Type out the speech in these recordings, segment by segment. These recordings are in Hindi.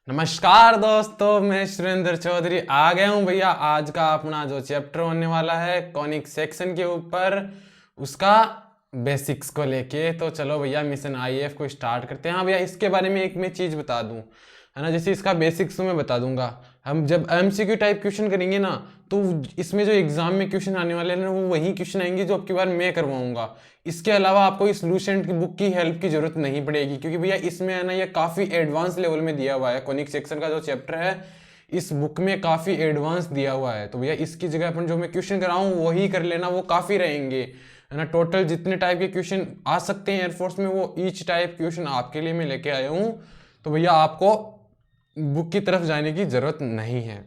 नमस्कार दोस्तों, मैं सुरेंद्र चौधरी आ गया हूँ भैया। आज का अपना जो चैप्टर होने वाला है कॉनिक सेक्शन के ऊपर, उसका बेसिक्स को लेके। तो चलो भैया मिशन आईएफ को स्टार्ट करते हैं। हाँ भैया, इसके बारे में एक मैं चीज़ बता दूँ, है ना। जैसे इसका बेसिक्स तो मैं बता दूंगा। हम जब एमसीक्यू टाइप क्वेश्चन करेंगे ना, तो इसमें जो एग्जाम में क्वेश्चन आने वाले हैं ना, वो वही क्वेश्चन आएंगे जो अब की बार मैं करवाऊंगा। इसके अलावा आपको इस लूसेंट की बुक की हेल्प की जरूरत नहीं पड़ेगी, क्योंकि भैया इसमें है ना, ये काफ़ी एडवांस लेवल में दिया हुआ है। कॉनिक सेक्शन का जो चैप्टर है इस बुक में काफ़ी एडवांस दिया हुआ है। तो भैया इसकी जगह अपन जो मैं क्वेश्चन कराऊँ वही कर लेना, वो काफ़ी रहेंगे, है ना। टोटल जितने टाइप के क्वेश्चन आ सकते हैं एयरफोर्स में, वो ईच टाइप क्वेश्चन आपके लिए मैं लेके आया हूँ। तो भैया आपको बुक की तरफ जाने की ज़रूरत नहीं है।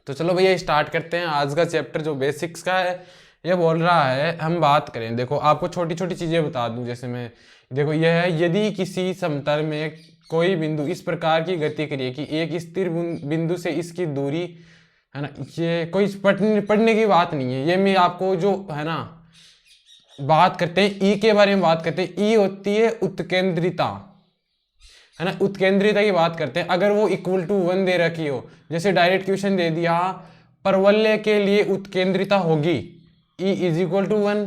तो चलो भैया स्टार्ट करते हैं। आज का चैप्टर जो बेसिक्स का है, ये बोल रहा है, हम बात करें, देखो आपको छोटी छोटी चीज़ें बता दूं। जैसे मैं, देखो यह है, यदि किसी समतल में कोई बिंदु इस प्रकार की गति करिए कि एक स्थिर बिंदु से इसकी दूरी, है ना, ये कोई पढ़ने की बात नहीं है। ये मैं आपको जो है ना बात करते हैं ई के बारे में बात करते हैं। ई होती है उत्केंद्रिता, है ना। उत्केंद्रिता की बात करते हैं। अगर वो इक्वल टू 1 दे रखी हो, जैसे डायरेक्ट क्वेश्चन दे दिया, परवलय के लिए उत्केंद्रिता होगी E is equal to 1,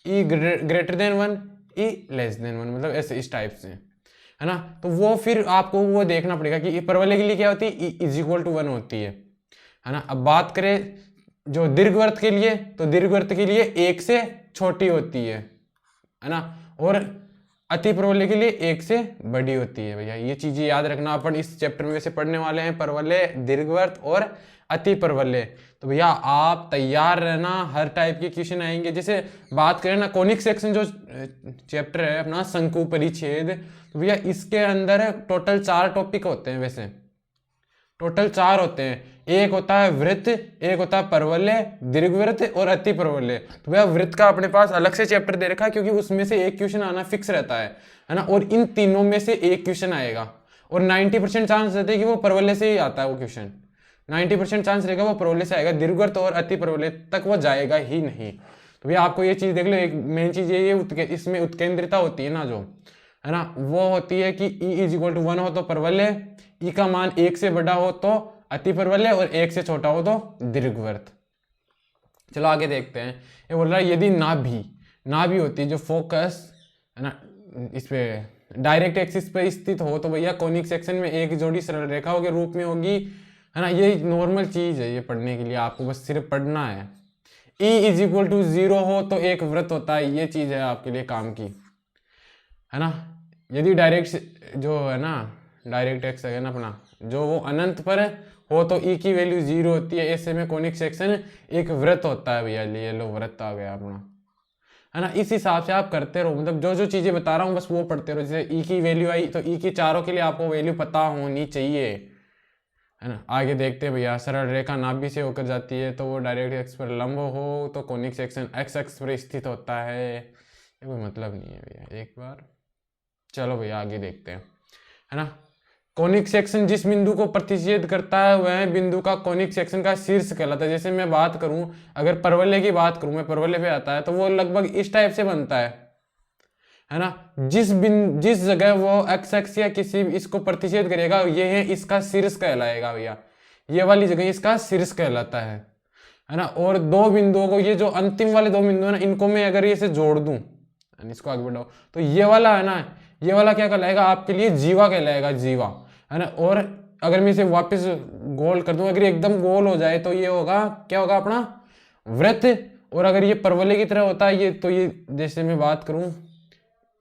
E greater than 1, E less than 1, मतलब ऐसे इस टाइप से, है ना। तो वो फिर आपको वो देखना पड़ेगा कि परवलय के लिए क्या होती है, E इज इक्वल टू 1 होती है ना। अब बात करें जो दीर्घवृत्त के लिए, तो दीर्घवृत्त के लिए 1 से छोटी होती है ना। और अति परवलय के लिए 1 से बड़ी होती है। भैया ये चीजें याद रखना, अपन इस चैप्टर में वैसे पढ़ने वाले हैं परवलय, दीर्घवृत्त और अति परवलय। तो भैया आप तैयार रहना, हर टाइप के क्वेश्चन आएंगे। जैसे बात करें ना कोनिक सेक्शन जो चैप्टर है अपना, शंकु परिच्छेद, तो भैया इसके अंदर टोटल 4 टॉपिक होते हैं। वैसे टोटल 4 होते हैं। एक होता है वृत्त, एक होता है परवलय, दीर्घवृत्त और अति परवलय। तो भैया वृत्त का अपने पास अलग से चैप्टर दे रखा है, क्योंकि उसमें से एक क्वेश्चन आना फिक्स रहता है ना। और इन तीनों में से एक क्वेश्चन आएगा, और 90% चांस रहते हैं कि वो परवलय से ही आता है। वो क्वेश्चन 90% चांस रहेगा वो परवलय से आएगा, दीर्घवृत्त और अति परवलय तक वो जाएगा ही नहीं। तो भैया आपको ये चीज देख लो, एक मेन चीज ये इसमें उत्केंद्रिता होती है ना, जो है ना, वो होती है कि E इज इक्वल टू 1 हो तो परवलय, E का मान 1 से बड़ा हो तो अति परवलय, और 1 से छोटा हो तो दीर्घवृत्त। चलो आगे देखते हैं। ये बोल रहा है यदि नाभि होती है जो फोकस, है ना, इस पे डायरेक्ट एक्सिस पे स्थित हो, तो भैया कॉनिक सेक्शन में एक जोड़ी सरल रेखाओं के रूप में होगी, है ना। ये नॉर्मल चीज है, ये पढ़ने के लिए आपको बस सिर्फ पढ़ना है। E इज इक्वल टू 0 हो तो एक वृत्त होता है, ये चीज है आपके लिए काम की, है ना। यदि डायरेक्ट जो है ना, डायरेक्ट एक्स है ना अपना, जो वो अनंत पर हो तो ई की वैल्यू 0 होती है। ऐसे में कॉनिक सेक्शन एक वृत्त होता है भैया। ये लो वृत्त आ गया अपना, है ना। इस हिसाब से आप करते रहो, मतलब जो जो चीजें बता रहा हूँ बस वो पढ़ते रहो। जैसे ई की वैल्यू आई तो ई की चारों के लिए आपको वैल्यू पता होनी चाहिए, है ना। आगे देखते हैं भैया, सरल रेखा नाभि से होकर जाती है तो वो डायरेक्ट एक्स पर लंब हो तो कॉनिक सेक्शन एक्स एक्स पर स्थित होता है। ये कोई मतलब नहीं है भैया, एक बार चलो भैया आगे देखते हैं, है ना। कॉनिक सेक्शन जिस बिंदु को प्रतिच्छेद करता है वह बिंदु का कॉनिक सेक्शन का शीर्ष कहलाता है। जैसे मैं बात करूं, अगर परवलय की बात करूं, मैं परवलय पे आता है तो वो लगभग इस टाइप से बनता है ना। जिस जगह वो एक्स एक्स या किसी इसको प्रतिच्छेद करेगा, ये है इसका शीर्ष कहलाएगा भैया। ये वाली जगह इसका शीर्ष कहलाता है ना। और दो बिंदुओं को, ये जो अंतिम वाले 2 बिंदु है ना, इनको मैं अगर ये से जोड़ दूं, इसको आगे बढ़ाओ, तो ये वाला है ना, ये वाला क्या कहलाएगा आपके लिए, जीवा कहलाएगा, जीवा, है ना। और अगर मैं इसे वापस गोल कर दूं, अगर ये एकदम गोल हो जाए तो ये होगा, क्या होगा अपना, वृत्त। और अगर ये परवलय की तरह होता है ये, तो ये जैसे मैं बात करूं,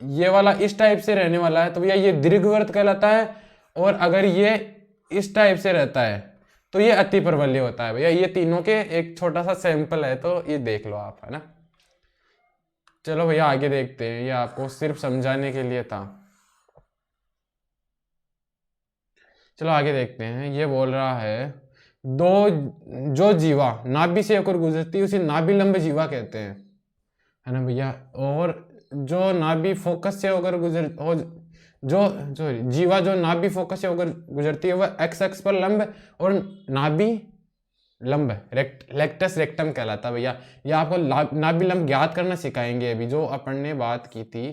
ये वाला इस टाइप से रहने वाला है तो भैया ये दीर्घवृत्त कहलाता है। और अगर ये इस टाइप से रहता है तो ये अति परवलय होता है भैया। ये तीनों के एक छोटा सा सैंपल है, तो ये देख लो आप, है ना। चलो भैया आगे देखते हैं, ये आपको सिर्फ समझाने के लिए था। चलो आगे देखते हैं। ये बोल रहा है दो जो जीवा नाभि से होकर गुजरती है उसे नाभि लंब जीवा कहते हैं, है ना भैया। और जो नाभि फोकस से होकर जो जीवा जो नाभि फोकस से होकर गुजरती है वह एक्स एक्स पर लंब और नाभि लंब लेक्टस रेक्टम कहलाता है भैया। ये आपको नाभि लंब ज्ञात करना सिखाएंगे अभी, जो अपन ने बात की थी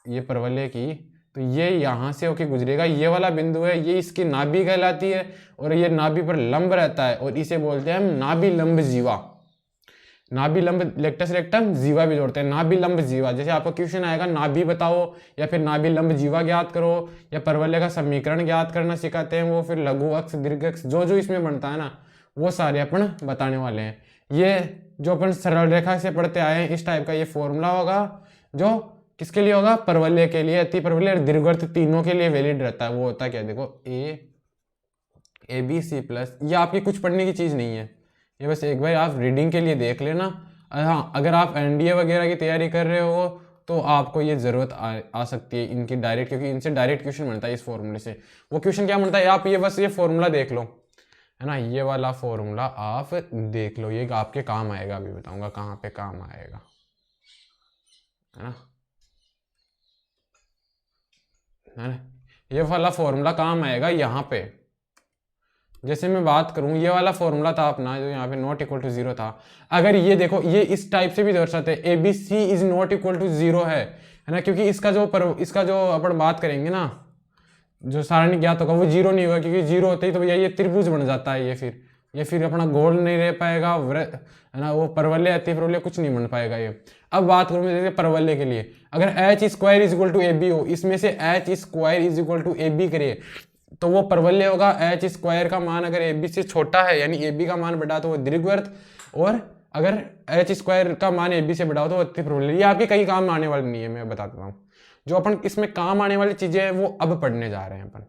ये परवलय की। तो ये यहाँ से होके गुजरेगा, ये वाला बिंदु है, ये इसकी नाभि कहलाती है और ये नाभि पर लंब रहता है और इसे बोलते हैं हम नाभि लंब जीवा। नाभि लंब लेक्टस रेक्टम जीवा भी जोड़ते हैं, नाभि लंब जीवा। जैसे आपको क्वेश्चन आएगा नाभि बताओ या फिर नाभि लंब जीवा ज्ञात करो या परवलय का समीकरण ज्ञात करना सिखाते हैं वो, फिर लघु अक्ष दीर्घ अक्ष जो जो इसमें बनता है ना वो सारे अपन बताने वाले हैं। ये जो अपन सरल रेखा से पढ़ते आए हैं इस टाइप का ये फॉर्मूला होगा जो किसके लिए होगा, परवलय के लिए, अति परवलय और दीर्घवृत्त तीनों के लिए वैलिड रहता है। वो होता है क्या, देखो ए बी सी प्लस, ये आपकी कुछ पढ़ने की चीज नहीं है, ये बस एक बार आप रीडिंग के लिए देख लेना। हाँ, अगर आप एनडीए वगैरह की तैयारी कर रहे हो तो आपको ये ज़रूरत आ सकती है इनकी डायरेक्ट, क्योंकि इनसे डायरेक्ट क्वेश्चन बनता है इस फॉर्मूले से। वो क्वेश्चन क्या बनता है, आप ये बस ये फॉर्मूला देख लो, है ना, ये वाला फॉर्मूला आप देख लो, ये आपके काम आएगा। अभी बताऊंगा कहाँ पे काम आएगा, है ना, ये वाला फॉर्मूला काम आएगा यहाँ पे। जैसे मैं बात करूं ये वाला फॉर्मूला था अपना जो यहाँ पे नॉट इक्वल टू 0 था, अगर ये देखो ये इस टाइप से भी दर्शाते हैं A B C is not equal to 0 है ना, क्योंकि इसका जो अपन बात करेंगे ना जो सारणी ज्ञात होगा वो 0 नहीं होगा, क्योंकि 0 होते ही तो भैया ये त्रिभुज बन जाता है, ये फिर अपना गोल नहीं रह पाएगा, है ना, वो परवलय अति परवलय कुछ नहीं बन पाएगा ये। अब बात करूँ जैसे परवलय के लिए, अगर H square is equal to A B हो, इसमें से H square is equal to A B करिए तो वो परवलय होगा। एच स्क्वायर का मान अगर ए बी से छोटा है यानी ए बी का मान बड़ा तो वो दीर्घवृत्त, और अगर एच स्क्वायर का मान ए बी से बड़ा हो तो वो अति परवलय। ये आपके कई काम आने वाले नहीं है, मैं बता देता हूँ। जो अपन इसमें काम आने वाली चीजें हैं वो अब पढ़ने जा रहे हैं अपन।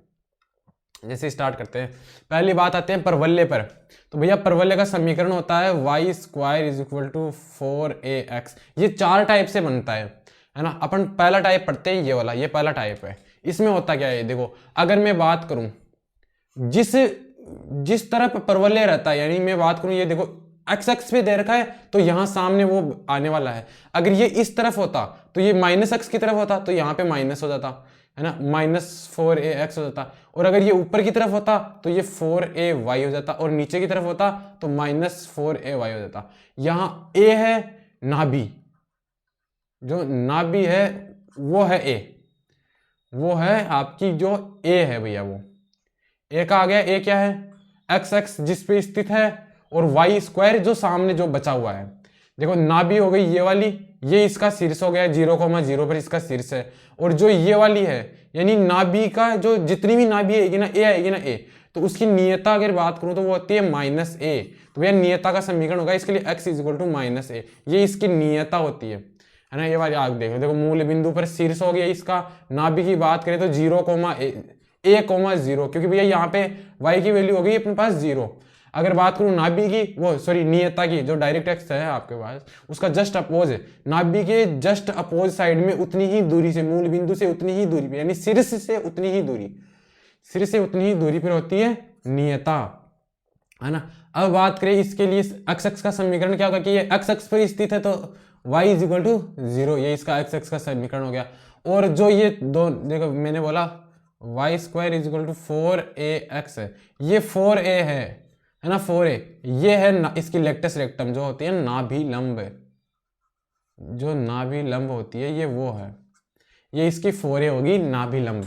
जैसे स्टार्ट करते हैं, पहली बात आते हैं परवलय पर। तो भैया परवलय का समीकरण होता है y square is equal to 4ax। ये 4 टाइप से बनता है ना। अपन पहला टाइप पढ़ते हैं ये वाला, ये पहला टाइप है। इसमें होता क्या है देखो, अगर मैं बात करूं जिस तरफ परवलय रहता है, यानी मैं बात करूं ये देखो एक्स एक्स पे दे रखा है तो यहां सामने वो आने वाला है। अगर ये इस तरफ होता तो ये माइनस एक्स की तरफ होता तो यहाँ पे माइनस हो जाता, है ना, -4ax हो जाता। और अगर ये ऊपर की तरफ होता तो ये 4ay हो जाता, और नीचे की तरफ होता तो -4ay हो जाता। यहाँ a है नाभि, जो नाभि है वो है a, वो है आपकी जो a है भैया, वो a का आ गया। a क्या है, एक्स एक्स जिस पे स्थित है, और वाई स्क्वायर जो सामने जो बचा हुआ है। देखो नाभि हो गई ये वाली, ये इसका शीर्ष हो गया 0,0 पर इसका शीर्ष है, और जो ये वाली है यानी नाभि का जो जितनी भी नाभि आएगी ना ए आएगी ना ए, तो उसकी नियता अगर बात करूं तो वो होती है -a। तो भैया नियता का समीकरण होगा इसके लिए x is equal to -a, ये इसकी नियता होती है ना। ये वाली आग देखो मूल बिंदु पर शीर्ष हो गया इसका। नाभि की बात करें तो 0,0, क्योंकि भैया यहाँ पे y की वैल्यू हो गई अपने पास 0। अगर बात करूं नाभि की, वो सॉरी नियता की, जो डायरेक्ट एक्स है आपके पास उसका जस्ट अपोज है, नाभि के जस्ट अपोज साइड में उतनी ही दूरी से, मूल बिंदु से उतनी ही दूरी पे, यानी शीर्ष से उतनी ही दूरी, शीर्ष से उतनी ही दूरी पर होती है नियता, है ना। अब बात करें इसके लिए एक्स एक्स का समीकरण क्या होगा कि ये एक्स एक्स पर स्थित है तो y इज इक्वल टू 0, ये इसका एक्स एक्स का समीकरण हो गया। और जो ये दो देखो मैंने बोला y square is equal to 4ax है, ये 4a है ना, 4a ये है इसकी लेक्टस रेक्टम जो होती है नाभि लंब, जो नाभि लंब होती है ये वो है, ये इसकी 4a होगी नाभि लंब।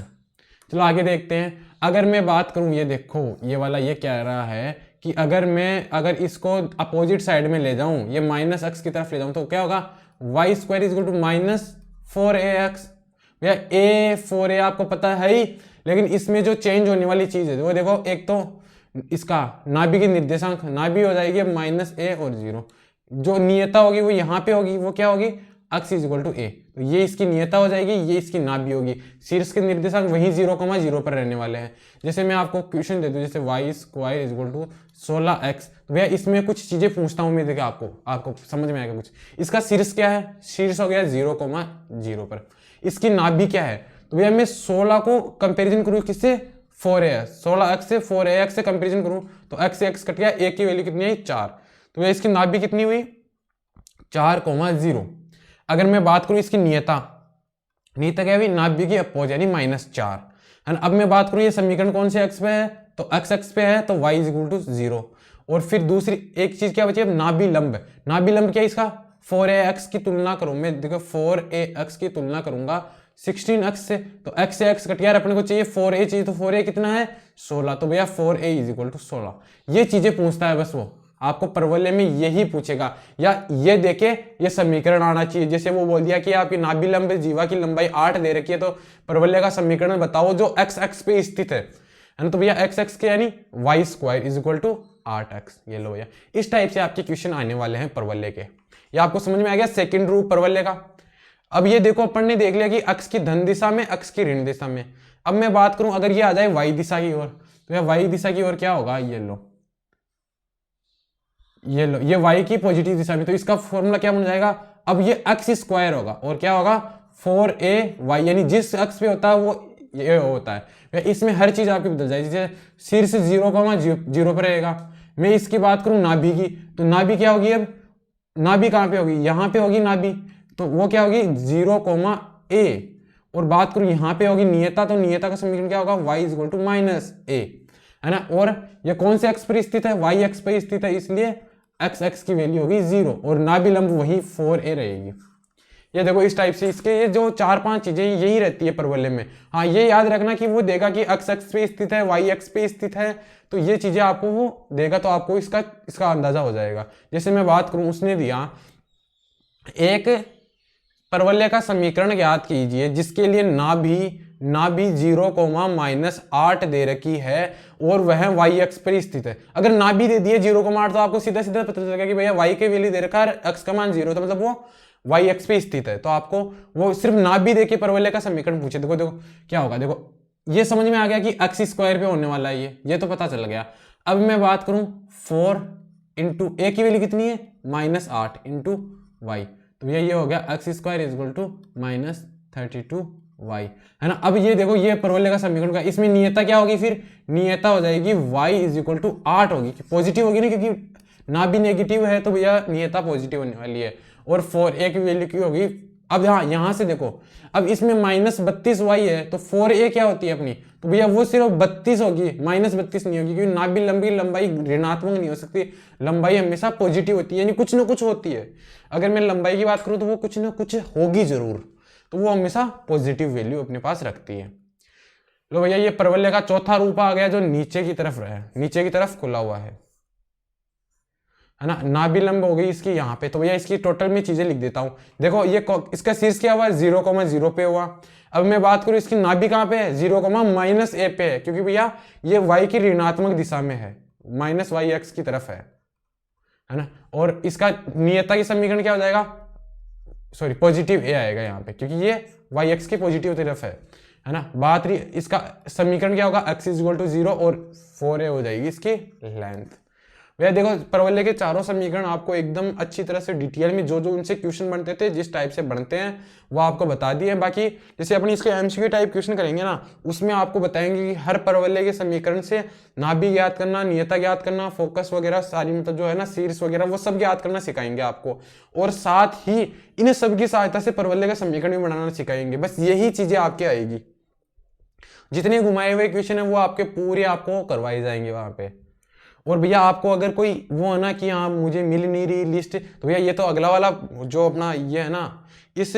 चलो आगे देखते हैं। अगर मैं बात करूं ये देखो ये वाला ये कह रहा है कि अगर इसको अपोजिट साइड में ले जाऊं, ये -x की तरफ ले जाऊं तो क्या होगा, y square is equal to -4ax। भैया a 4a आपको पता है ही, लेकिन इसमें जो चेंज होने वाली चीज है वो देखो, एक तो इसका नाभि की निर्देशांक, नाभि हो जाएगी -a और 0, जो नियता होगी वो यहाँ पे होगी, वो क्या होगी x is equal to a, तो ये इसकी नियता हो जाएगी, ये इसकी नाभि होगी। शीर्ष के निर्देशांक वहीं 0,0 पर रहने वाले हैं। जैसे मैं आपको क्वेश्चन दे दूं जैसे y square is equal to 16x, तो भैया इसमें कुछ चीजें पूछता हूँ मैं, देखिए आपको समझ में आएगा कुछ। इसका शीर्ष क्या है, शीर्ष हो गया 0,0 पर। इसकी नाभि क्या है, तो भैया मैं 16 को कंपेरिजन करूँ किससे, 4a, 16x से 4ax से कंपेरिजन करूँ तो x से x कट गया, a की वैल्यू कितनी आई 4, तो भैया इसकी नाभि कितनी हुई 4,0। अगर मैं बात करूं इसकी नियता क्या हुई, नाभि की अपोज यानी -4 है ना। अब मैं बात करूं ये समीकरण कौन से एक्स पे है, तो एक्स एक्स पे है तो y इज इक्वल टू 0। और फिर दूसरी एक चीज क्या बची, अब नाभि लंब। नाभि लंब क्या है इसका, 4ax की तुलना करूं मैं, देखो 4ax की तुलना करूंगा 16x से, तो x से x कट गया, अपने को चाहिए 4a चाहिए, तो 4a कितना है 16, तो भैया 4a = 16। ये चीजें पूछता है बस, वो आपको परवलय में यही पूछेगा, या ये देखे ये समीकरण आना चाहिए। जैसे वो बोल दिया कि आपकी नाभि लंब जीवा की लंबाई 8 दे रखी है, तो परवलय का समीकरण बताओ जो x x पे स्थित है ना, तो भैया x x के यानी y² = 8x। ये लो भैया, इस टाइप से आपके क्वेश्चन आने वाले हैं परवलय के। ये आपको समझ में आ गया सेकंड रूप परवलय का। अब ये देखो अपन ने देख लिया कि अक्ष की धन दिशा में, अक्ष की ऋण दिशा में। अब मैं बात करूं अगर ये आ जाए वाई दिशा की ओर, तो ये वाई दिशा की ओर क्या होगा, ये लो ये वाई की पॉजिटिव दिशा में, तो इसका फॉर्मूला क्या बन जाएगा, अब ये एक्स स्क्वायर होगा और क्या होगा 4ay, यानी जिस अक्ष पे होता है वो ये होता है। इसमें हर चीज आपकी बदल जाएगी, जैसे शीर्ष 0,0 पर रहेगा। मैं इसकी बात करूं नाभि की, तो नाभि क्या होगी, अब नाभि कहां पे होगी, यहां पे होगी नाभि, तो वो क्या होगी 0,a। और बात करूं यहाँ पे होगी नियता, तो नियता का समीकरण क्या होगा y = -a, है ना। और ये कौन से अक्ष पर स्थित है, y अक्ष पर स्थित है, इसलिए x x की वैल्यू होगी 0 और नाभि लंब वही 4a रहेगी। ये देखो इस टाइप से इसके ये जो 4-5 चीजें यही रहती है परवलय में। हाँ, ये याद रखना कि वो देगा कि x x पे स्थित है, y x पे स्थित है, तो ये चीजें आपको वो देगा, तो आपको इसका अंदाजा हो जाएगा। जैसे मैं बात करूं, उसने दिया एक परवलय का समीकरण ज्ञात कीजिए जिसके लिए नाभि 0,-8 दे रखी है और वह y अक्ष पर स्थित है। अगर नाभि दे दिए 0,8 तो आपको सीधा सीधा पता चलेगा कि भैया y के वैल्यू दे रखा है, अक्ष का मान 0, तो मतलब वो y अक्ष पे स्थित है। तो आपको वो सिर्फ नाभि देके परवलय का समीकरण पूछे, देखो देखो क्या होगा, देखो ये समझ में आ गया कि x स्क्वायर पे होने वाला है, ये तो पता चल गया। अब मैं बात करूं 4 × a की वैल्यू कितनी है -8 × y, तो ये हो गया x² = -32y, है ना। अब ये देखो ये परवलय का समीकरण का, इसमें नियता क्या होगी, फिर नियता हो जाएगी y = 8 होगी, पॉजिटिव होगी ना, क्योंकि नाभि नेगेटिव है तो भैया नियता पॉजिटिव होने वाली है। और 4a की वैल्यू की होगी, अब यहाँ से देखो, अब इसमें -32y है, तो 4a क्या होती है अपनी, तो भैया वो सिर्फ 32 होगी, -32 नहीं होगी, क्योंकि नाभि लंबाई ऋणात्मक नहीं हो सकती, लंबाई हमेशा पॉजिटिव होती है, यानी कुछ ना कुछ होती है। अगर मैं लंबाई की बात करूं तो वो कुछ ना कुछ होगी जरूर, तो वो हमेशा पॉजिटिव वैल्यू अपने पास रखती है। लो भैया, ये परवलय का चौथा रूप आ गया जो नीचे की तरफ है, नीचे की तरफ खुला हुआ है ना। नाभि लंब हो गई इसकी यहाँ पे, तो भैया इसकी टोटल में चीजें लिख देता हूं। देखो ये इसका शीर्ष क्या हुआ, 0,0 पे हुआ। अब मैं बात करूं इसकी नाभि कहाँ पे है, 0,-a पे है, क्योंकि भैया ये y की ऋणात्मक दिशा में है, -y अक्ष की तरफ है ना। और इसका नियता की समीकरण क्या हो जाएगा, सॉरी पॉजिटिव a आएगा यहाँ पे, क्योंकि ये y अक्ष की पॉजिटिव तरफ है ना। बात रही इसका समीकरण क्या होगा, x = 0 और 4a हो जाएगी इसकी लेंथ। भैया देखो परवलय के चारों समीकरण आपको एकदम अच्छी तरह से डिटेल में जो जो उनसे क्वेश्चन बनते थे, जिस टाइप से बनते हैं वो आपको बता दिए। बाकी जैसे अपनी इसके एमसीक्यू टाइप क्वेश्चन करेंगे ना, उसमें आपको बताएंगे कि हर परवलय के समीकरण से नाभि ज्ञात करना, नियता ज्ञात करना, फोकस वगैरह सारी मतलब जो है ना शीर्ष वगैरह वो सब ज्ञात करना सिखाएंगे आपको, और साथ ही इन सब की सहायता से परवलय का समीकरण भी बनाना सिखाएंगे। बस यही चीजें आपके आएगी, जितने घुमाए हुए क्वेश्चन है वो आपके पूरे आपको करवाए जाएंगे वहां पे। और भैया आपको अगर कोई वो है ना कि हाँ मुझे मिल नहीं रही लिस्ट, तो भैया ये तो अगला वाला जो अपना ये है ना, इस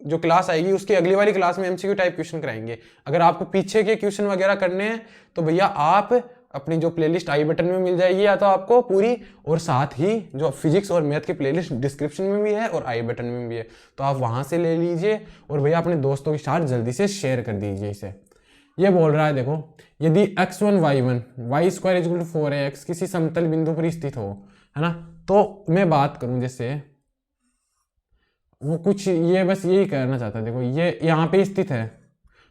जो क्लास आएगी उसकी अगली वाली क्लास में एमसीक्यू टाइप क्वेश्चन कराएंगे। अगर आपको पीछे के क्वेश्चन वगैरह करने हैं तो भैया आप अपनी जो प्लेलिस्ट आई बटन में मिल जाएगी, या तो आपको पूरी, और साथ ही जो फिजिक्स और मैथ की प्लेलिस्ट डिस्क्रिप्शन में भी है और आई बटन में भी है, तो आप वहां से ले लीजिए और भैया अपने दोस्तों के साथ जल्दी से शेयर कर दीजिए इसे। ये बोल रहा है देखो, यदि x1 y1 y² = 4ax किसी समतल बिंदु पर स्थित हो, है ना, तो मैं बात करूं जैसे वो कुछ ये बस यही करना चाहता है, देखो ये यहाँ पे स्थित है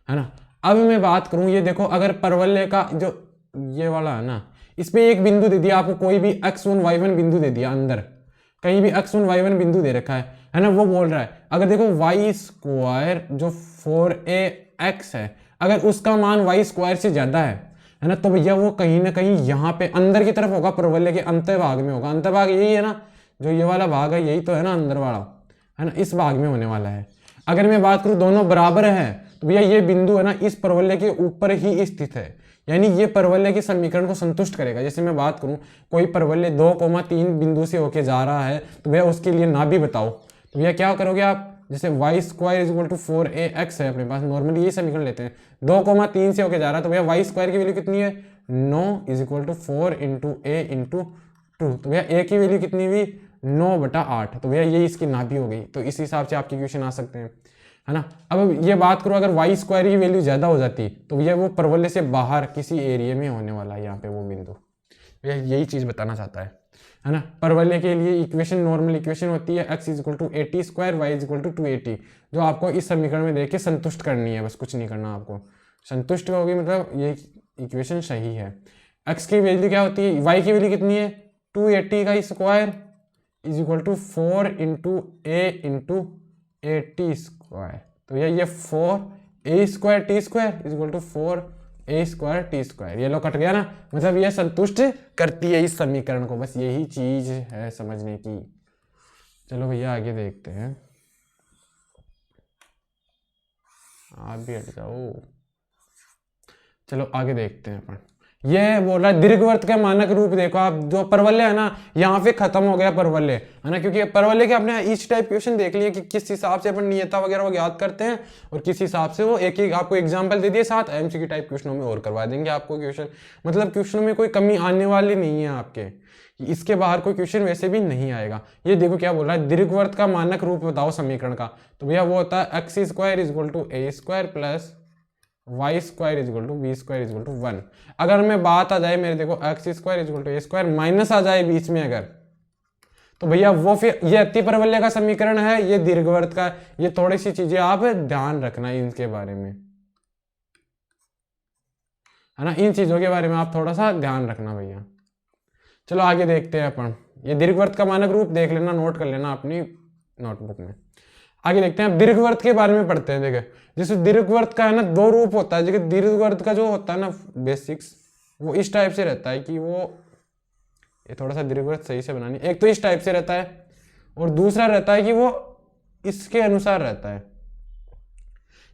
ना। अब मैं बात करूं, ये देखो अगर परवलय का जो ये वाला है ना, इसमें एक बिंदु दे दिया आपको, कोई भी x1 y1 बिंदु दे दिया, अंदर कहीं भी x1 y1 बिंदु दे रखा है ना। वो बोल रहा है अगर देखो y² जो 4ax है, अगर उसका मान y² से ज्यादा है ना, तो भैया वो कहीं ना कहीं यहाँ पे अंदर की तरफ होगा, परवलय के अंतर्भाग में होगा। अंतर्भाग यही है ना, जो ये वाला भाग है यही तो है ना अंदर वाला, है ना, इस भाग में होने वाला है। अगर मैं बात करूं दोनों बराबर है, तो भैया ये बिंदु है ना इस परवलय के ऊपर ही स्थित है, यानी ये परवलय के समीकरण को संतुष्ट करेगा। जैसे मैं बात करूं कोई परवलय 2,3 बिंदु से होके जा रहा है, तो भैया उसके लिए नाभि बताओ, तो भैया क्या करोगे आप, जैसे y square is equal to 4ax है अपने पास, नॉर्मली ये समीकरण लेते हैं, 2,3 से होके जा रहा है, तो भैया वाई स्क्वायर की वैल्यू कितनी है 9 is equal to 4 into A into 2, तो भैया ए की वैल्यू कितनी हुई 9/8, तो भैया ये इसकी नाभि हो गई। तो इस हिसाब से आपके क्वेश्चन आ सकते हैं, है ना। अब ये बात करो अगर वाई स्क्वायर की वैल्यू ज्यादा हो जाती तो भैया वो परवलय से बाहर किसी एरिया में होने वाला है यहाँ पे वो बिंदु, भैया यही चीज बताना चाहता है ना। परवलय के लिए इक्वेशन नॉर्मल इक्वेशन होती है x is equal to 80 square y is equal to 280, जो आपको इस समीकरण में देख के संतुष्ट करनी है, बस कुछ नहीं करना आपको, संतुष्ट होगी मतलब ये इक्वेशन सही है। x की वैल्यू क्या होती है, y की वैल्यू कितनी है 280 का square is equal to 4 into A into 80 square, तो ये 4a square T square is equal to 4a square T square, ये लो कट गया ना, मतलब ये संतुष्ट करती है इस समीकरण को, बस यही चीज है समझने की। चलो भैया आगे देखते हैं, आप भी हट जाओ, चलो आगे देखते हैं अपन। ये बोल रहा है दीर्घवृत्त के मानक रूप देखो आप, जो परवलय है ना यहाँ पे खत्म हो गया परवलय, है ना, क्योंकि परवलय के अपने ईच टाइप क्वेश्चन देख लिए कि किस हिसाब से अपन नियता वगैरह वो याद करते हैं और किस हिसाब से वो एक एक आपको एग्जांपल दे दिए, साथ एमसीक्यू टाइप क्वेश्चनों में और करवा देंगे आपको क्वेश्चन, मतलब क्वेश्चनों में कोई कमी आने वाली नहीं है आपके, इसके बाहर कोई क्वेश्चन वैसे भी नहीं आएगा। ये देखो क्या बोल रहा है, दीर्घवृत्त का मानक रूप बताओ समीकरण का, तो भैया वो होता है x square is equal to A square plus y square is equal to b square is equal to 1। अगर मैं बात आ जाए मेरे देखो x square is equal to A square minus आ जाए बीच में अगर, तो भैया वो फिर ये अति परवलय का समीकरण है, ये दीर्घवृत्त का, ये थोड़ी सी चीजें आप ध्यान रखना इनके बारे में, है ना, इन चीजों के बारे में आप थोड़ा सा ध्यान रखना भैया। चलो आगे देखते हैं अपन, ये दीर्घवृत्त का मानक रूप देख लेना, नोट कर लेना अपनी नोटबुक में। आगे देखते हैं, दीर्घवृत्त के बारे में पढ़ते हैं। देखिए जैसे दीर्घवृत्त का है ना दो रूप होता है, जैसे दीर्घवृत्त का जो होता है ना बेसिक्स वो इस टाइप से रहता है कि वो, ये थोड़ा सा दीर्घवृत्त सही से बनानी, एक तो इस टाइप से रहता है और दूसरा रहता है कि वो इसके अनुसार रहता है,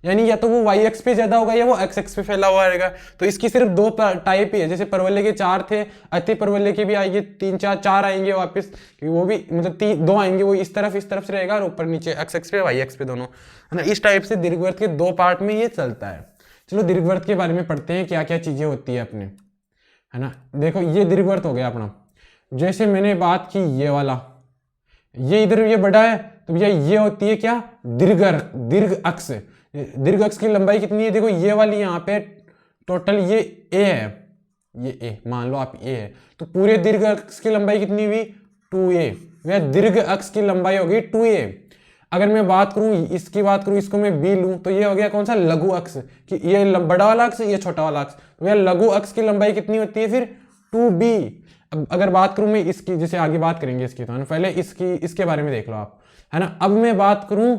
यानी या तो वो वाई एक्स पे ज्यादा होगा या वो एक्स एक्स पे फैला हुआ रहेगा। तो इसकी सिर्फ दो टाइप ही है, जैसे परवलय के 4 थे, अति परवलय के भी आएंगे 3 4 आएंगे वापस, वो भी मतलब 2 आएंगे, वो इस तरफ से रहेगा और ऊपर नीचे एक्स एक्स पे वाई एक्स पे दोनों, है ना। इस टाइप से दीर्घवृत्त के 2 पार्ट में ये चलता है। चलो दीर्घवृत्त के बारे में पढ़ते हैं क्या क्या चीजें होती है अपने, है ना। देखो ये दीर्घवृत्त हो गया अपना, जैसे मैंने बात की ये वाला, ये इधर ये बड़ा है तो भैया ये होती है क्या दीर्घ अक्ष। दीर्घ अक्ष की लंबाई कितनी है, देखो ये वाली यहाँ पे टोटल ये ए है, ये ए मान लो आप ए है, तो पूरे दीर्घ अक्ष की लंबाई कितनी हुई 2a, वह दीर्घ अक्ष की लंबाई होगी 2a। अगर मैं बात करूं इसकी बात करूं, इसको मैं b लूं तो ये हो गया कौन सा लघु अक्ष, कि ये बड़ा वाला अक्ष ये छोटा वाला अक्ष, तो वह लघु अक्ष की लंबाई कितनी होती है फिर 2b। अब अगर बात करूं मैं इसकी, जैसे आगे बात करेंगे इसकी, तो पहले इसके बारे में देख लो आप, है ना। अब मैं बात करूं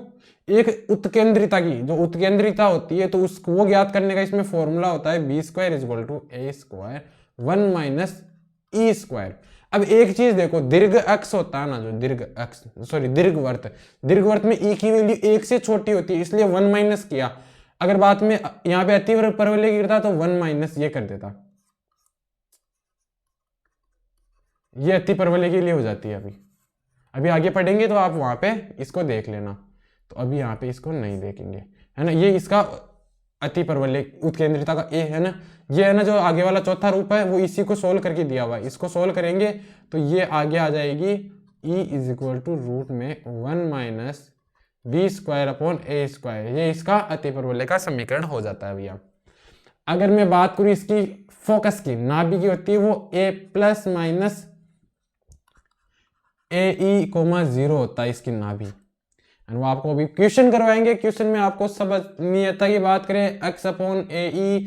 एक उत्केंद्रिता की, जो उत्केंद्रिता होती है तो उसको वो ज्ञात करने का इसमें फॉर्मूला होता है B square is equal to A square 1 minus E square. अब एक चीज देखो, दीर्घ अक्ष होता है ना, जो दीर्घवृत्त में ई की वैल्यू 1 से छोटी होती है, इसलिए 1 माइनस किया। अगर बात में यहाँ पे अति परवलय गिरता तो 1 माइनस ये कर देता, ये अति परवलय के लिए हो जाती है। अभी आगे पढ़ेंगे तो आप वहां पे इसको देख लेना, तो अभी यहाँ पे इसको नहीं देखेंगे, है ना। ये इसका अति परवलय उत्केंद्रिता का ए है ना, ये है ना जो आगे वाला चौथा रूप है वो इसी को सोल्व करके दिया हुआ है, इसको सोल्व करेंगे तो ये आगे आ जाएगी e is equal to root में 1 माइनस बी स्क्वायर अपॉन ए स्क्वायर, ये इसका अति परवलय का समीकरण हो जाता है भैया। अगर मैं बात करूं इसकी फोकस की, नाभि की होती है वो a प्लस माइनस AE, 0 होता है इसकी नाभि, वो आपको अभी क्वेश्चन करवाएंगे। क्वेश्चन में आपको सब नियता की बात करें x अपॉन AE,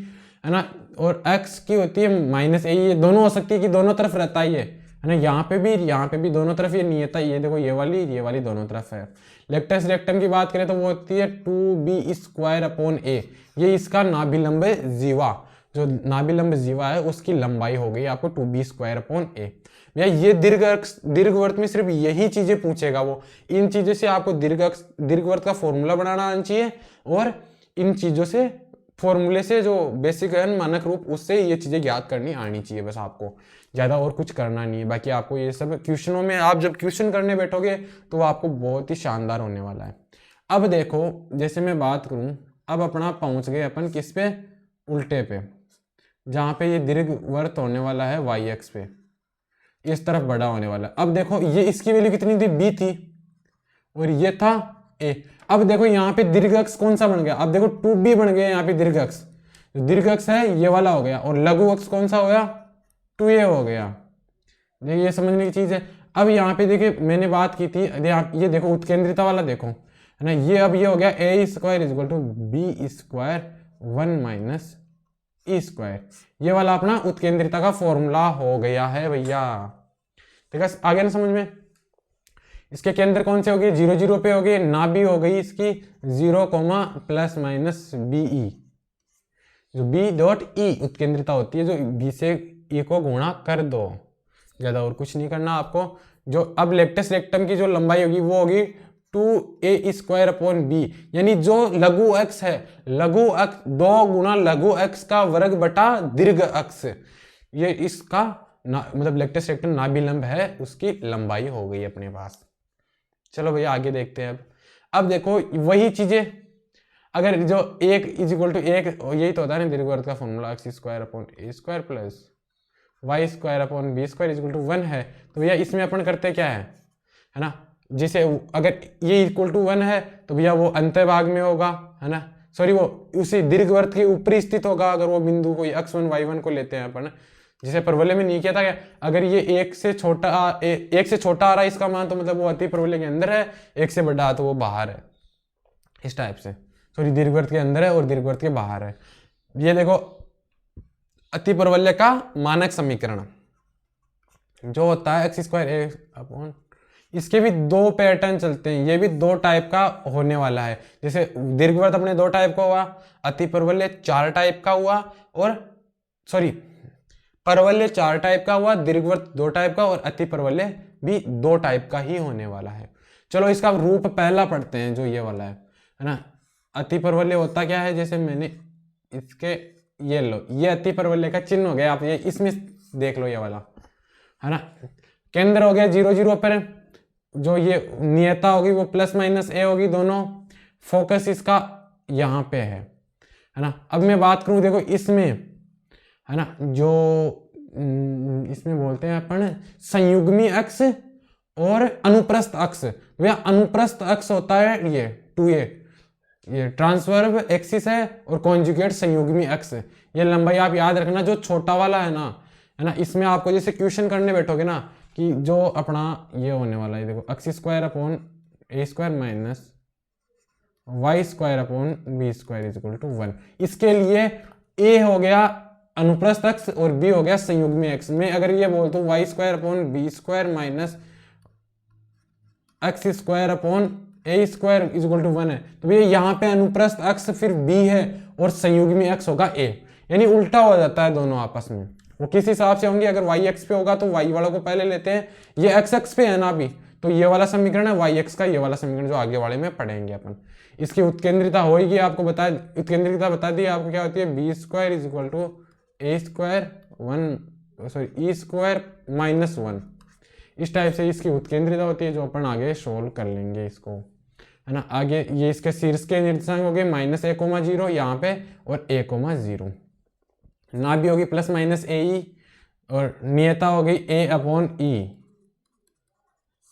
है ना, और x की होती है माइनस AE, ये दोनों हो सकती है कि दोनों तरफ रहता ही है ना, यहाँ पे भी दोनों तरफ ये नियता, ये देखो ये वाली दोनों तरफ है। लेक्टस रेक्टम की बात करें तो वो होती है 2b स्क्वायर अपॉन a, ये इसका नाभिलंब जीवा, जो नाभिलंब जीवा है उसकी लंबाई हो गई आपको 2b स्क्वायर अपॉन a। भैया ये दीर्घवृत्त में सिर्फ यही चीजें पूछेगा वो, इन चीजों से आपको दीर्घवृत्त का फॉर्मूला बनाना आना चाहिए, और इन चीजों से फॉर्मूले से जो बेसिक है मानक रूप उससे ये चीजें ज्ञात करनी आनी चाहिए, बस आपको ज्यादा और कुछ करना नहीं है। बाकी आपको ये सब क्वेश्चनों में आप जब क्वेश्चन करने बैठोगे तो वो आपको बहुत ही शानदार होने वाला है। अब देखो जैसे मैं बात करूं, अब अपना पहुंच गए अपन किस पे, उल्टे पे, जहां पे ये दीर्घवृत्त होने वाला है वाई एक्स पे, इस तरफ बड़ा होने वाला है। अब देखो ये इसकी वैल्यू कितनी थी, बी थी, और ये था ए। अब देखो यहाँ पे दीर्घ अक्ष कौन सा बन गया, अब देखो 2b बन गया यहाँ पे दीर्घ अक्ष, जो दीर्घ अक्ष है ये वाला हो गया, और लघु अक्ष कौन सा हो गया, 2a हो गया। देखिए ये समझने की चीज है। अब यहाँ पे देखिए मैंने बात की थी, ये देखो उत्केंद्रिता वाला देखो है ना, ये अब ये हो गया a square is equal to b square 1 minus E square, ये वाला अपना उत्केंद्रिता का फॉर्मूला हो गया है भैया। ठीक है, आ गया ना समझ में। इसके केंद्र कौन से हो गए, 0 0 पे हो गए, ना भी हो गई इसकी 0 प्लस माइनस बी ई, जो बी डॉट ई उत्केंद्रिता होती है, जो बी से ई को गुणा कर दो, ज्यादा और कुछ नहीं करना आपको। जो अब लेक्टस रेक्टम की जो लंबाई होगी वो होगी 2a स्क्वायर अपॉन बी, यानी जो लघु अक्ष है, लघु अक्ष 2 गुना लघु अक्ष का वर्ग बटा दीर्घ अक्ष, ये इसका मतलब लेक्टस रेक्टम नाभिलंब है, उसकी लंबाई हो गई अपने पास। चलो भैया आगे देखते हैं। अब देखो वही चीजें, अगर जो एक इज इक्वल टू एक, यही तो होता है ना दीर्घवृत्त का formula, x square upon A square plus y square upon B square is equal to 1 है। तो भैया इसमें अपन करते क्या है ना, जिसे अगर ये इक्वल टू 1 है तो भैया वो अंतःभाग में होगा, है ना, सॉरी वो उसी दीर्घवृत्त के ऊपरी स्थित होगा, अगर वो बिंदु कोई x1 y1 को लेते हैं अपन, जिसे परवलय में नहीं किया था क्या, अगर ये एक से छोटा आ रहा है इसका मान, तो मतलब वो अति परवलय के अंदर है, एक से बड़ा तो वो बाहर है, इस टाइप से। सॉरी दीर्घवृत्त के अंदर है और दीर्घवृत्त के बाहर है। ये देखो अति परवलय का मानक समीकरण जो होता है एक्स स्क्वायर ए अपॉन, इसके भी 2 पैटर्न चलते हैं, ये भी 2 टाइप का होने वाला है। जैसे दीर्घवृत्त अपने 2 टाइप का हुआ, अति परवलय 4 टाइप का हुआ, और सॉरी परवलय 4 टाइप का हुआ, दीर्घवृत्त 2 टाइप का, और अति परवलय भी 2 टाइप का ही होने वाला है। चलो इसका रूप पहला पढ़ते हैं, जो ये वाला है ना। अति परवलय होता क्या है, जैसे मैंने इसके ये लो, ये अति परवलय का चिन्ह हो गया, आप ये इसमें देख लो, ये वाला है ना, केंद्र हो गया 0 0 पर, जो ये नियता होगी वो प्लस माइनस ए होगी दोनों, फोकस इसका यहाँ पे है ना। अब मैं बात करूं देखो इसमें, है ना, जो इसमें बोलते हैं अपन संयुग्मी अक्ष और अनुप्रस्थ अक्ष। भैया अनुप्रस्थ अक्ष होता है ये 2a, ये ट्रांसवर्ब एक्सिस है, और कॉन्जुगेट संयुग्मी अक्ष। ये लंबाई आप याद रखना, जो छोटा वाला है ना, इसमें आपको जैसे क्वेश्चन करने बैठोगे ना, कि जो अपना ये होने वाला है, देखो x square upon A square minus y square upon B square is equal to 1, इसके लिए ए हो गया अनुप्रस्थ अक्ष और बी हो गया संयुग्मी अक्ष। मैं अगर ये बोलता हूँ y square upon B square minus x square upon A square is equal to 1 है, तो भैया यहाँ पे अनुप्रस्थ अक्ष फिर बी है और संयुग्मी अक्ष होगा ए, यानी उल्टा हो जाता है दोनों आपस में। वो किस हिसाब से होंगे, अगर वाई एक्स पे होगा तो वाई वाला को पहले लेते हैं, ये एक्स एक्स पे है ना अभी, तो ये वाला समीकरण है वाई एक्स का, ये वाला समीकरण जो आगे वाले में पढ़ेंगे अपन। इसकी उत्केंद्रिता होगी, आपको बताया उत्केंद्रिता बता दी आपको क्या होती है, B square is equal to A square 1 sorry E square minus 1, इस टाइप से इसकी उत्केंद्रिता होती है, जो अपन आगे सोल्व कर लेंगे इसको, है ना। आगे ये इसके शीर्ष के निर्देशांक हो गए -a,0 यहाँ पे, और a,0 ना भी होगी प्लस माइनस ए ई, और नियता हो गई ए अपॉन ई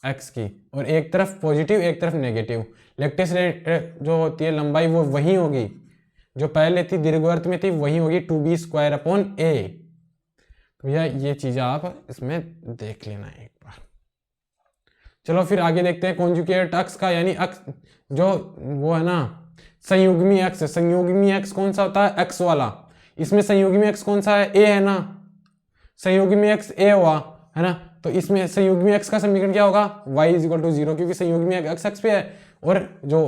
एक्स की, और एक तरफ पॉजिटिव एक तरफ नेगेटिव। लेक्टिस जो होती है लंबाई वो वही होगी जो पहले थी दीर्घवृत्त में थी, वही होगी 2b स्क्वायर अपॉन ए। तो भैया ये चीज आप इसमें देख लेना एक बार। चलो फिर आगे देखते हैं कॉन्जुगेट अक्ष का, यानी अक्ष जो वो है ना संयुग्मी अक्ष। संयुग्मी अक्ष कौन सा होता है, एक्स वाला। इसमें संयुग्मी अक्ष कौन सा है, ए है ना, संयुग्मी अक्ष ए हुआ, है ना। तो इसमें संयुग्मी अक्ष का समीकरण क्या होगा, y इज इक्वल टू 0, क्योंकि संयुग्मी अक्ष अक्ष पे है, और जो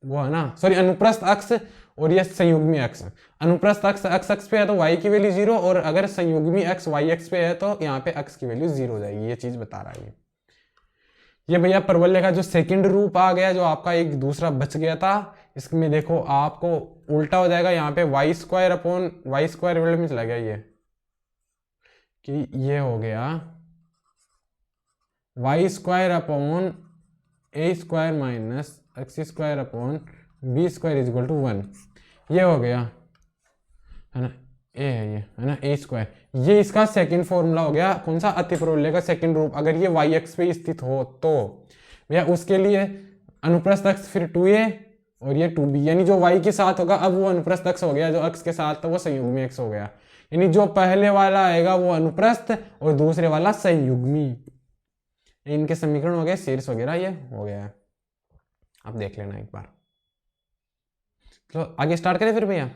वो है ना सॉरी अनुप्रस्थ अक्ष और ये संयुग्मी अक्ष, अनुप्रस्थ अक्ष एक्स अक्ष पे है तो y की वैल्यू 0, और अगर संयुग्मी अक्ष y अक्ष पे है तो यहाँ पे x की वैल्यू 0 हो जाएगी। ये चीज बता रहा है ये भैया परवलय का जो सेकंड रूप आ गया, जो आपका एक दूसरा बच गया था, इसमें देखो आपको उल्टा हो जाएगा, यहाँ पे y square upon y square world में चला गया ये, कि ये हो गया y square upon A square minus x square upon B square is equal to 1, ये हो गया है ना, ए है ये, है ना, ए स्क्वायर। ये इसका सेकंड फॉर्मूला हो गया, कौन सा, अतिपरवलय का सेकंड रूप। अगर ये वाई एक्स पे स्थित हो तो भैया उसके लिए अनुप्रस्थ अक्ष फिर 2a और ये 2b, यानी जो y के साथ होगा अब वो अनुप्रस्थ अक्ष हो गया, जो अक्ष के साथ था वो संयुग्मी अक्ष हो गया। यानी जो पहले वाला आएगा वो अनुप्रस्थ और दूसरे वाला संयुग्मी। इनके समीकरण हो गए, शीर्ष वगैरह ये हो गया है, आप देख लेना एक बार। तो आगे स्टार्ट करें फिर भैया।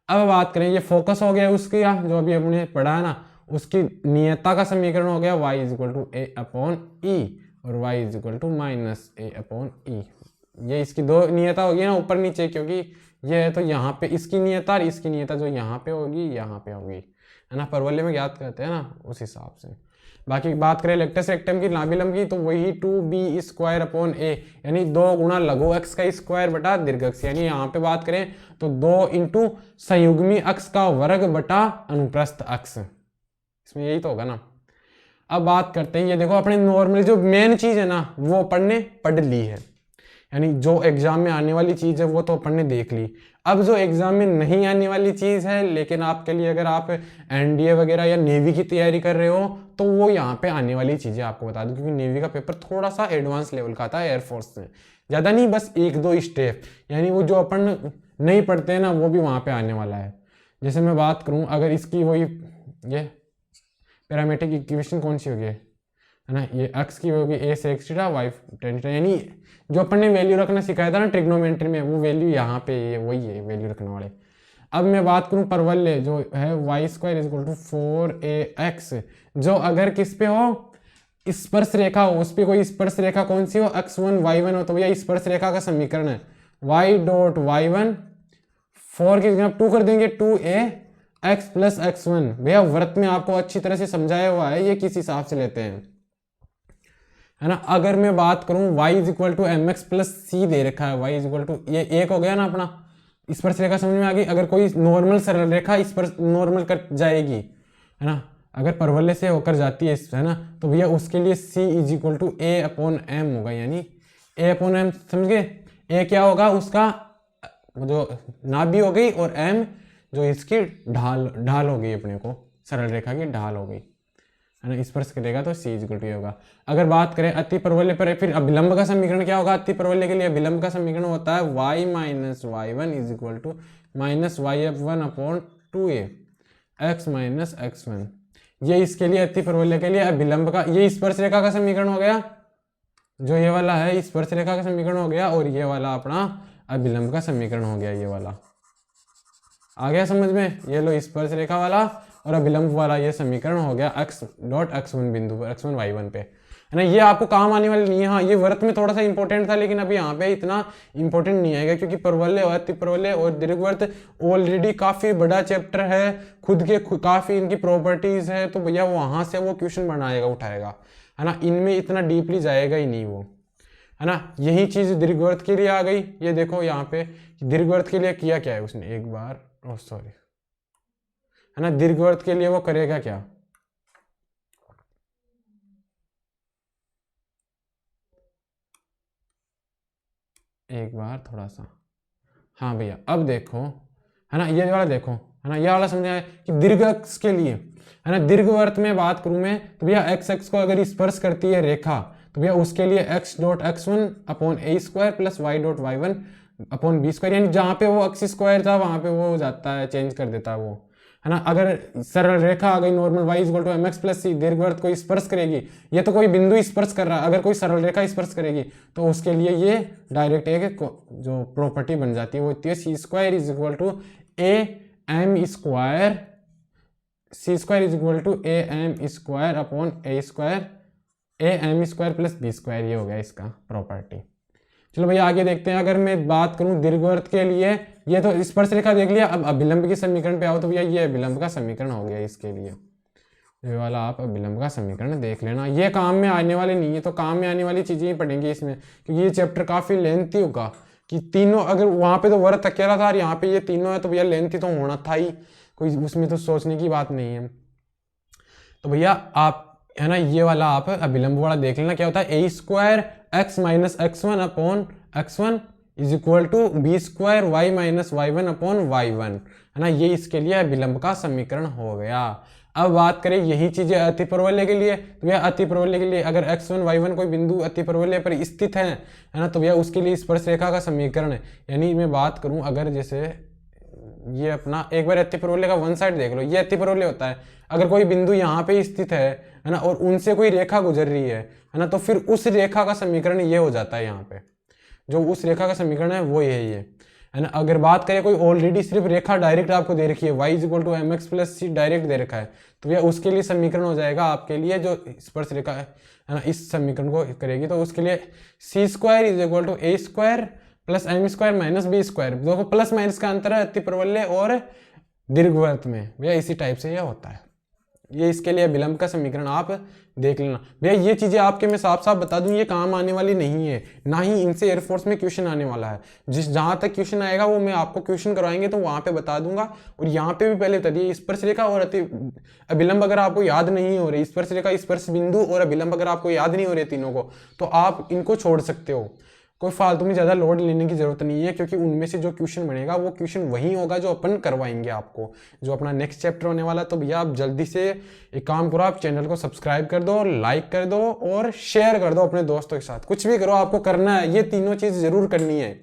अब बात करें, ये फोकस हो गया उसकी, जो अभी हमने पढ़ा है ना, उसकी नियता का समीकरण हो गया y is equal to A upon e और y is equal to minus a upon e. ये इसकी दो नियता होगी ना, ऊपर नीचे, क्योंकि ये है तो यहाँ पे इसकी नियता और इसकी नियता जो यहाँ पे होगी यहाँ पे होगी, है ना, परवलय में ज्ञात करते हैं ना उस हिसाब से। बाकी बात करें लेक्टस रेक्टम की, नाभिलंब की, तो वही 2b स्क्वायर अपॉन ए, यानी 2 गुणा लघु अक्ष का स्क्वायर बटा दीर्घ अक्ष। यानी यहाँ पे बात करें तो 2 इंटू संयुग्मी अक्ष का वर्ग बटा अनुप्रस्थ अक्ष, इसमें यही तो होगा ना। अब बात करते हैं, ये देखो अपने नॉर्मल जो मेन चीज है ना वो पढ़ ली है, यानी जो एग्जाम में आने वाली चीज है वो तो अपन ने देख ली। अब जो एग्जाम में नहीं आने वाली चीज है, लेकिन आपके लिए अगर आप एनडीए वगैरह या नेवी की तैयारी कर रहे हो तो वो यहाँ पे आने वाली चीजें आपको बता दूं, क्योंकि नेवी का पेपर थोड़ा सा एडवांस लेवल का आता है एयरफोर्स से, ज्यादा नहीं, बस 1-2 स्टेप, यानी वो जो अपन नहीं पढ़ते हैं ना वो भी वहाँ पे आने वाला है। जैसे मैं बात करूँ, अगर इसकी वही ये पैरामेट्रिक इक्वेशन कौन सी होगी, है ना, ये एक्स की होगी ए से x theta y tan theta, यानी जो अपन ने वैल्यू रखना सिखाया था ना ट्रिग्नोमेट्री में, वो वैल्यू यहाँ पे ये वही है वैल्यू रखने वाले। अब मैं बात करूँ परवलय जो है y square is equal to 4ax, जो अगर किस पे हो, स्पर्श रेखा हो, उस पर कोई स्पर्श रेखा कौन सी हो, x1 y1 हो, तो भैया स्पर्श रेखा का समीकरण है y डॉट y1 4 की जगह 2 कर देंगे 2ax प्लस x1। भैया व्रत में आपको अच्छी तरह से समझाया हुआ है ये किस हिसाब से लेते हैं, है ना। अगर मैं बात करूं y is equal to m x plus c दे रखा है, y इज इक्वल टू ये एक हो गया ना अपना, स्पर्श रेखा समझ में आ गई। अगर कोई नॉर्मल सरल रेखा स्पर्श नॉर्मल कर जाएगी, है ना, अगर परवलय से होकर जाती है ना, तो भैया उसके लिए c is equal to A upon M होगा, यानी a अपॉन एम, समझ गए। a क्या होगा, उसका जो नाभि हो गई, और m जो इसकी ढाल हो गई, अपने को सरल रेखा की ढाल हो गई, है ना, स्पर्श करेगा तो c इज इक्वल टू होगा। अगर बात करें अति परवलय पर, फिर अभिलंब का समीकरण क्या होगा, अति परवलय के लिए अभिलंब का समीकरण होता है y minus y1 is equal to minus y1 upon 2a x minus x1। ये इसके लिए अति परवलय के लिए अभिलंब का, ये स्पर्श रेखा का समीकरण हो गया, जो ये वाला है स्पर्श रेखा का समीकरण हो गया, और ये वाला अपना अभिलंब का समीकरण हो गया, ये वाला आ गया समझ में। ये लो स्पर्श रेखा वाला और अभिलंब वाला ये समीकरण हो गया x डॉट x1 बिंदु पर, x1 y1 पे, है ना। ये आपको काम आने वाली नहीं है, हाँ ये व्रत में थोड़ा सा इंपॉर्टेंट था, लेकिन अभी यहाँ पे इतना इंपॉर्टेंट नहीं आएगा, क्योंकि परवलय और अति परवलय और दीर्घवृत्त ऑलरेडी काफी बड़ा चैप्टर है, खुद के काफी इनकी प्रॉपर्टीज है, तो भैया वहां से वो क्वेश्चन बनाएगा उठाएगा, है ना, इनमें इतना डीपली जाएगा ही नहीं वो, है ना। यही चीज दीर्घवृत्त के लिए आ गई। ये देखो यहाँ पे दीर्घवृत्त के लिए किया क्या है उसने, एक बार सॉरी, है ना, दीर्घवृत्त के लिए वो करेगा क्या, एक बार थोड़ा सा, हाँ भैया अब देखो, है ना, ये वाला देखो, है ना, ये वाला समझ आया कि दीर्घ अक्ष के लिए, है ना, दीर्घवृत्त में बात करूं मैं, तो भैया एक्स एक्स को अगर स्पर्श करती है रेखा, तो भैया उसके लिए x डॉट x1 अपॉन ए square plus y dot y1 upon B square, यानी जहाँ पे वो अक्ष स्क्वायर था वहां पे वो हो जाता है, चेंज कर देता है वो, है ना। अगर सरल रेखा आ गई normal y is equal to m x plus c, दीर्घवृत्त को स्पर्श करेगी, ये तो कोई बिंदु स्पर्श कर रहा है, अगर कोई सरल रेखा स्पर्श करेगी तो उसके लिए ये डायरेक्ट एक जो प्रॉपर्टी बन जाती है वो होती है c square is equal to a m square, c square is equal to a m square upon A square, a m square plus b square, ये हो गया इसका प्रॉपर्टी। चलो भैया आगे देखते हैं। अगर मैं बात करूं दीर्घवृत्त के लिए, ये तो स्पर्श रेखा देख लिया, अब अभिलंब के समीकरण पे आओ, तो भैया ये अभिलंब का समीकरण हो गया इसके लिए, ये वाला आप अभिलंब का समीकरण देख लेना। ये काम में आने वाले नहीं है, तो काम में आने वाली चीजें ही पढ़ेंगे इसमें, क्योंकि ये चैप्टर काफी लेंथी होगा, कि तीनों अगर वहां पे तो व्रत अकेला था और यहाँ पे ये तीनों है, तो भैया लेंथी तो होना था ही, कोई उसमें तो सोचने की बात नहीं है। तो भैया आप है ना, ये वाला आप अभिलंब वाला देख लेना, क्या होता है a square x minus x one upon x one is equal to b square y minus y one upon y one, है ना, ये इसके लिए अभिलंब का समीकरण हो गया। अब बात करें यही चीजें अतिपरवलय के लिए, तो भैया अतिपरवलय के लिए अगर x1 y1 कोई बिंदु अतिपरवलय पर स्थित है ना, तो भैया उसके लिए स्पर्श रेखा का समीकरण है। यानी मैं बात करूं अगर जैसे ये अपना एक बार अतिपरवलय का वन साइड देख लो, ये अतिपरवलय होता है, अगर कोई बिंदु यहाँ पे स्थित है ना, और उनसे कोई रेखा गुजर रही है ना, तो फिर उस रेखा का समीकरण ये हो जाता है। यहाँ पे जो उस रेखा का समीकरण है वो यही है ना। अगर बात करें कोई ऑलरेडी सिर्फ रेखा डायरेक्ट आपको दे रखी है, y is equal to m x plus c direct दे रखा है, तो भैया उसके लिए समीकरण हो जाएगा आपके लिए जो स्पर्श रेखा है ना, इस समीकरण को करेगी, तो उसके लिए c square is equal to A square plus m square minus B square. देखो प्लस माइनस का अंतर है अतिपरवलय और दीर्घवृत्त में, भैया इसी टाइप से यह होता है। ये इसके लिए विलंब का समीकरण आप देख लेना। भैया ये चीजें आपके मैं साफ साफ बता दूं, ये काम आने वाली नहीं है, ना ही इनसे एयरफोर्स में क्वेश्चन आने वाला है। जहां तक क्वेश्चन आएगा वो मैं आपको क्वेश्चन करवाएंगे तो वहां पे बता दूंगा। और यहाँ पे भी पहले बता दिए, स्पर्श रेखा और अभिलंब अगर आपको याद नहीं हो रही, स्पर्श रेखा स्पर्श बिंदु और अभिलंब अगर आपको याद नहीं हो रहे तीनों को, तो आप इनको छोड़ सकते हो, कोई फालतू में ज्यादा लोड लेने की जरूरत नहीं है, क्योंकि उनमें से जो क्वेश्चन बनेगा वो क्वेश्चन वही होगा जो अपन करवाएंगे आपको, जो अपना नेक्स्ट चैप्टर होने वाला। तो भैया आप जल्दी से एक काम करो, आप चैनल को सब्सक्राइब कर दो, लाइक कर दो और शेयर कर दो अपने दोस्तों के साथ, कुछ भी करो, आपको करना है, ये तीनों चीज जरूर करनी है।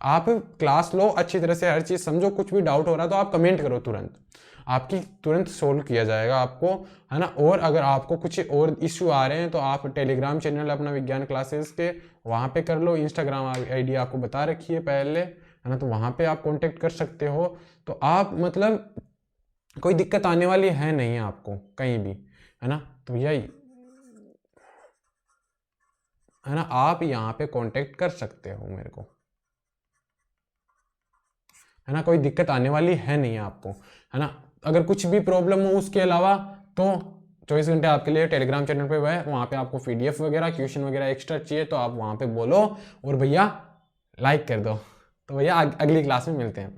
आप क्लास लो अच्छी तरह से, हर चीज समझो, कुछ भी डाउट हो रहा है तो आप कमेंट करो, तुरंत आपकी तुरंत सोल्व किया जाएगा आपको, है ना। और अगर आपको कुछ और इश्यू आ रहे हैं तो आप टेलीग्राम चैनल अपना विज्ञान क्लासेस के वहाँ पे कर लो, इंस्टाग्राम आईडी आपको बता रखी है पहले, है ना, तो वहाँ पे आप कांटेक्ट कर सकते हो। तो आप मतलब कोई दिक्कत आने वाली है नहीं आपको कहीं भी, है ना। तो यही है ना, आप यहाँ पे कांटेक्ट कर सकते हो मेरे को, है ना, कोई दिक्कत आने वाली है नहीं आपको, है ना। अगर कुछ भी प्रॉब्लम हो उसके अलावा तो 24 घंटे आपके लिए टेलीग्राम चैनल पे है, वहाँ पे आपको PDF वगैरह क्वेश्चन वगैरह एक्स्ट्रा चाहिए तो आप वहाँ पे बोलो, और भैया लाइक कर दो। तो भैया अगली क्लास में मिलते हैं।